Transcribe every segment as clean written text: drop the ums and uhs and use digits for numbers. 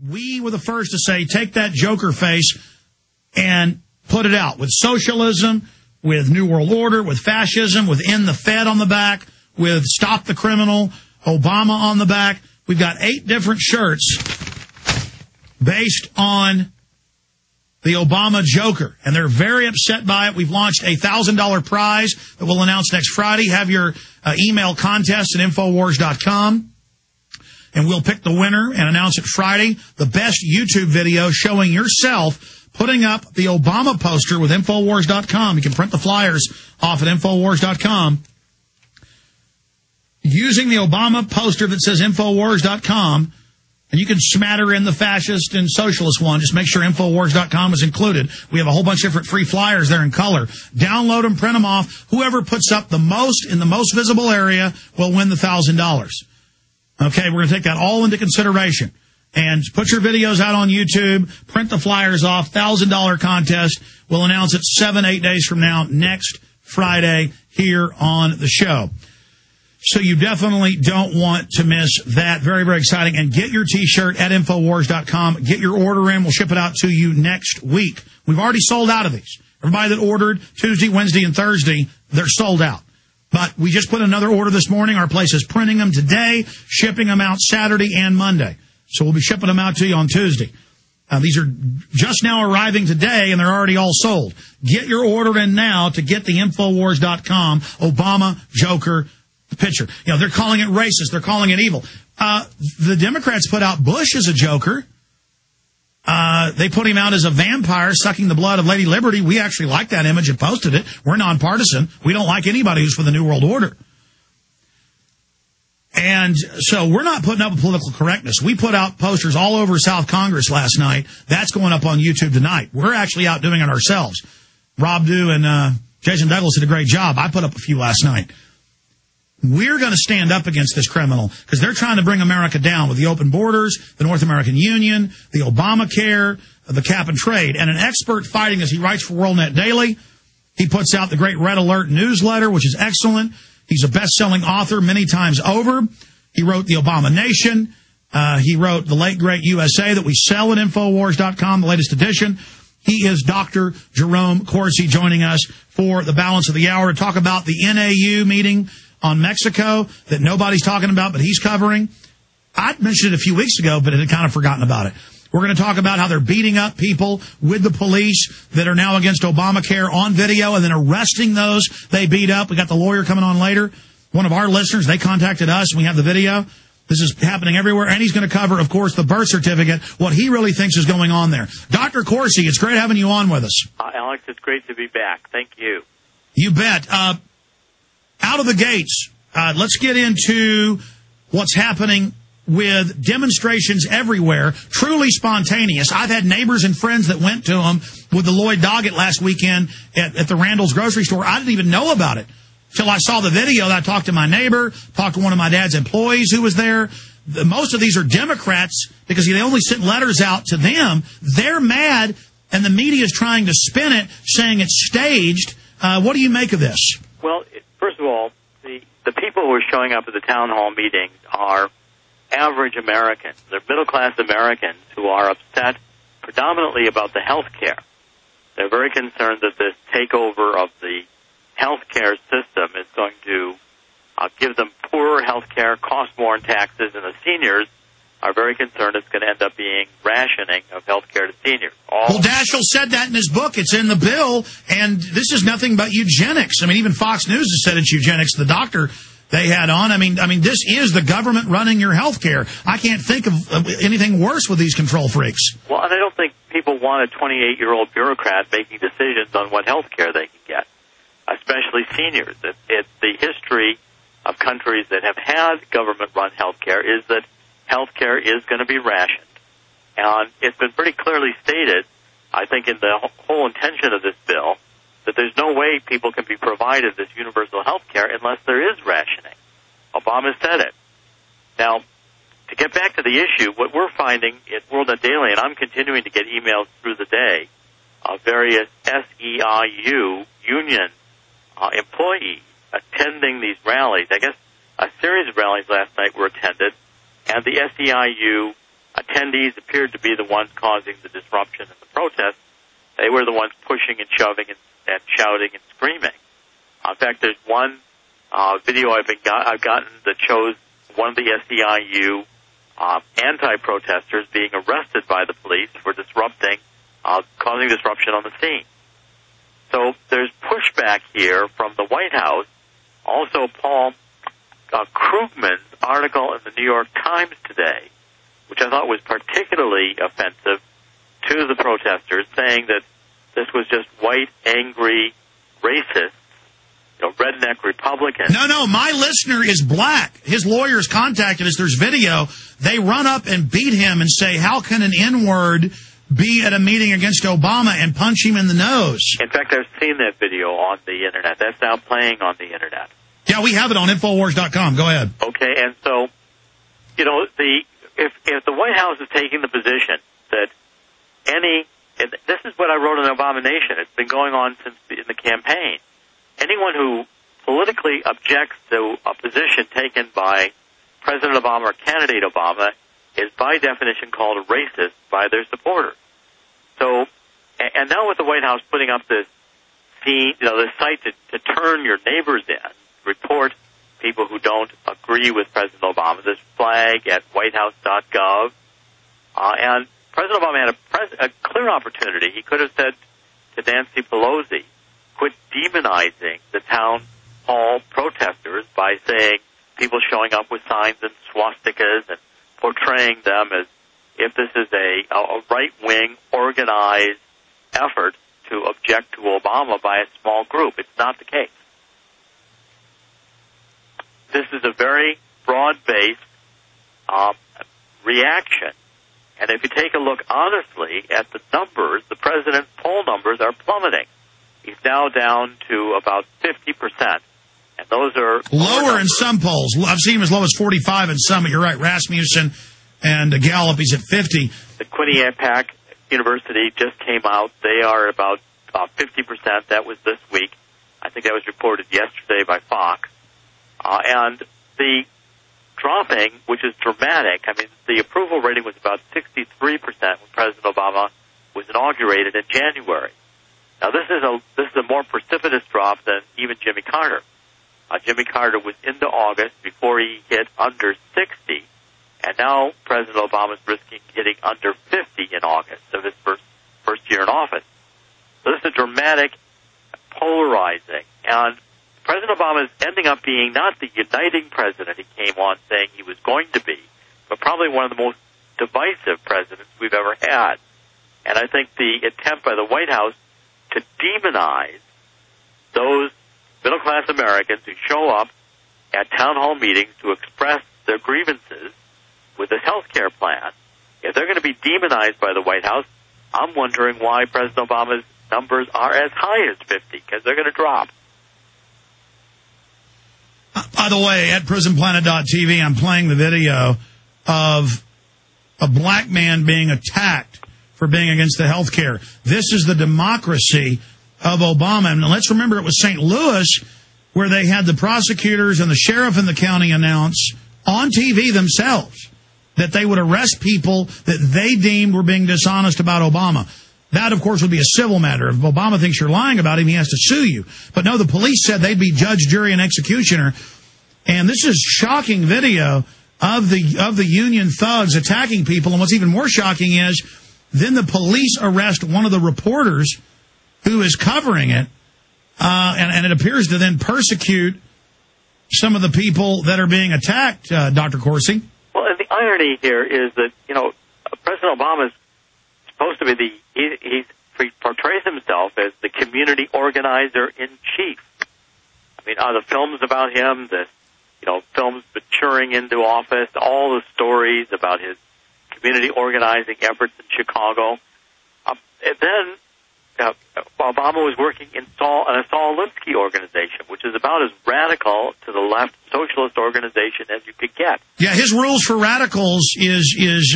we were the first to say, take that Joker face and put it out with socialism, with New World Order, with fascism, with End the Fed on the back, with Stop the Criminal, Obama on the back. We've got 8 different shirts based on the Obama Joker, and they're very upset by it. We've launched a $1,000 prize that we'll announce next Friday. Have your email contest at Infowars.com, and we'll pick the winner and announce it Friday. The best YouTube video showing yourself putting up the Obama poster with Infowars.com. You can print the flyers off at Infowars.com. Using the Obama poster that says Infowars.com, and you can smatter in the fascist and socialist one. Just make sure Infowars.com is included. We have a whole bunch of different free flyers there in color. Download them, print them off. Whoever puts up the most in the most visible area will win the $1,000. Okay, we're going to take that all into consideration. And put your videos out on YouTube, print the flyers off, $1,000 contest. We'll announce it 7-8 days from now, next Friday, here on the show. So you definitely don't want to miss that. Very, very exciting. And get your T-shirt at Infowars.com. Get your order in. We'll ship it out to you next week. We've already sold out of these. Everybody that ordered Tuesday, Wednesday, and Thursday, they're sold out. But we just put another order this morning. Our place is printing them today, shipping them out Saturday and Monday. So we'll be shipping them out to you on Tuesday. These are just now arriving today, and they're already all sold. Get your order in now to get the Infowars.com Obama Joker picture. You know, they're calling it racist. They're calling it evil. The Democrats put out Bush as a joker. They put him out as a vampire sucking the blood of Lady Liberty. We actually like that image and posted it. We're nonpartisan. We don't like anybody who's for the New World Order. And so we're not putting up with political correctness. We put out posters all over South Congress last night. That's going up on YouTube tonight. We're actually out doing it ourselves. Rob Dew and Jason Douglas did a great job. I put up a few last night. We're going to stand up against this criminal because they're trying to bring America down with the open borders, the North American Union, the Obamacare, the cap and trade. And an expert fighting as he writes for WorldNet Daily. He puts out the Great Red Alert newsletter, which is excellent. He's a best-selling author many times over. He wrote The Obama Nation. He wrote The Late Great USA that we sell at Infowars.com, the latest edition. He is Dr. Jerome Corsi joining us for the balance of the hour to talk about the NAU meeting on Mexico that nobody's talking about, but he's covering. I mentioned it a few weeks ago, but had kind of forgotten about it. We're going to talk about how they're beating up people with the police that are now against Obamacare on video and then arresting those they beat up. We got the lawyer coming on later. One of our listeners, they contacted us, and we have the video. This is happening everywhere, and he's going to cover, of course, the birth certificate, what he really thinks is going on there. Dr. Corsi, it's great having you on with us. Alex, it's great to be back. Thank you. You bet. Out of the gates, let's get into what's happening with demonstrations everywhere, truly spontaneous. I've had neighbors and friends that went to them with the Lloyd Doggett last weekend at the Randall's grocery store. I didn't even know about it till I saw the video. I talked to my neighbor, talked to one of my dad's employees who was there. Most of these are Democrats because they only sent letters out to them. They're mad, and the media is trying to spin it, saying it's staged. What do you make of this? Well, first of all, the people who are showing up at the town hall meetings are average Americans. They're middle-class Americans who are upset predominantly about the health care. They're very concerned that this takeover of the health care system is going to give them poorer health care, cost more in taxes, and the seniors are very concerned it's going to end up being rationing of health care to seniors. Well, Daschle said that in his book. It's in the bill, and this is nothing but eugenics. I mean, even Fox News has said it's eugenics. The doctor they had on, I mean, this is the government running your health care. I can't think of anything worse with these control freaks. Well, and I don't think people want a 28-year-old bureaucrat making decisions on what health care they can get, especially seniors. It's the history of countries that have had government-run health care is that health care is going to be rationed. And it's been pretty clearly stated, I think, in the whole intention of this bill, that there's no way people can be provided this universal health care unless there is rationing. Obama said it. Now, to get back to the issue, what we're finding at WorldNet Daily, and I'm continuing to get emails through the day of various SEIU union employees attending these rallies. I guess a series of rallies last night were attended, and the SEIU attendees appeared to be the ones causing the disruption in the protest. They were the ones pushing and shoving and shouting and screaming. In fact, there's one video I've gotten that shows one of the SEIU anti-protesters being arrested by the police for causing disruption on the scene. So there's pushback here from the White House. Also, Paul Krugman's article in the New York Times today, which I thought was particularly offensive to the protesters, saying that this was just white, angry, racist, redneck Republicans. No, my listener is black. His lawyers contacted us. There's video. They run up and beat him and say, how can an N-word be at a meeting against Obama, and punch him in the nose? In fact, I've seen that video on the Internet. That's now playing on the Internet. Yeah, we have it on Infowars.com. Go ahead. Okay, and so, if the White House is taking the position that this is what I wrote in Obama Nation. It's been going on since in the campaign. Anyone who politically objects to a position taken by President Obama or candidate Obama is by definition called a racist by their supporters. So, and now with the White House putting up this site to turn your neighbors in, report people who don't agree with President Obama, this flag at whitehouse.gov, and President Obama had a clear opportunity. He could have said to Nancy Pelosi, quit demonizing the town hall protesters by saying people showing up with signs and swastikas and portraying them as if this is a right-wing organized effort to object to Obama by a small group. It's not the case. This is a very broad-based reaction. And if you take a look honestly at the numbers, the president's poll numbers are plummeting. He's now down to about 50%. And those are lower in some polls. I've seen him as low as 45 in some, but you're right. Rasmussen and Gallup, he's at 50. The Quinnipiac University just came out. They are about 50%. That was this week. I think that was reported yesterday by Fox. And the dropping, which is dramatic. I mean, the approval rating was about 63% when President Obama was inaugurated in January. Now, this is a more precipitous drop than even Jimmy Carter. Jimmy Carter was into August before he hit under 60, and now President Obama is risking hitting under 50 in August of his first year in office. So this is a dramatic, polarizing, and President Obama is ending up being not the uniting president he came on saying he was going to be, but probably one of the most divisive presidents we've ever had. And I think the attempt by the White House to demonize those middle-class Americans who show up at town hall meetings to express their grievances with this health care plan, if they're going to be demonized by the White House, I'm wondering why President Obama's numbers are as high as 50, because they're going to drop. By the way, at prisonplanet.tv, I'm playing the video of a black man being attacked for being against the health care. This is the democracy of Obama. And let's remember it was St. Louis where they had the prosecutors and the sheriff in the county announce on TV themselves that they would arrest people that they deemed were being dishonest about Obama. That, of course, would be a civil matter. If Obama thinks you're lying about him, he has to sue you. But no, the police said they'd be judge, jury, and executioner. And this is shocking video of the union thugs attacking people. And what's even more shocking is then the police arrest one of the reporters who is covering it, and it appears to then persecute some of the people that are being attacked, Dr. Corsi. Well, and the irony here is that, President Obama is supposed to be he portrays himself as the community organizer-in-chief. I mean, the films about him, films maturing into office, all the stories about his community organizing efforts in Chicago. And then Obama was working in a Saul Alinsky organization, which is about as radical to the left socialist organization as you could get. Yeah, his rules for radicals is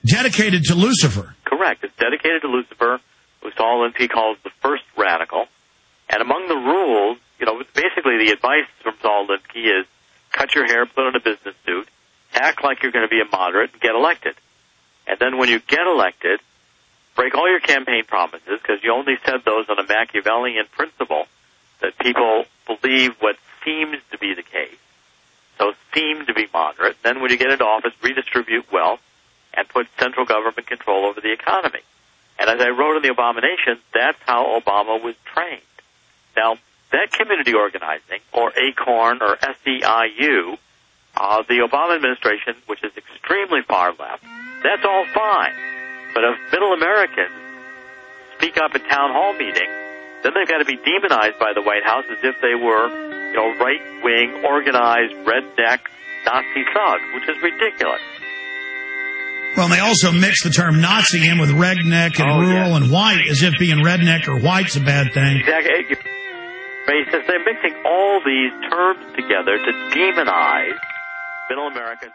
dedicated to Lucifer. Correct. It's dedicated to Lucifer, who Saul Alinsky calls the first radical. And among the rules, basically the advice from Saul Alinsky is cut your hair, put on a business suit, act like you're going to be a moderate, and get elected. And then when you get elected, break all your campaign promises, because you only said those on a Machiavellian principle that people believe what seems to be the case, so seem to be moderate. Then when you get into office, redistribute wealth and put central government control over the economy. And as I wrote in the Abomination, that's how Obama was trained. Now, that community organizing, or ACORN, or SEIU, the Obama administration, which is extremely far left, that's all fine. But if middle Americans speak up at town hall meetings, then they've got to be demonized by the White House as if they were, right-wing, organized, redneck Nazi thugs, which is ridiculous. Well, and they also mix the term Nazi in with redneck and rural and white, as if being redneck or white's a bad thing. Exactly. Racist. They're mixing all these terms together to demonize middle Americans.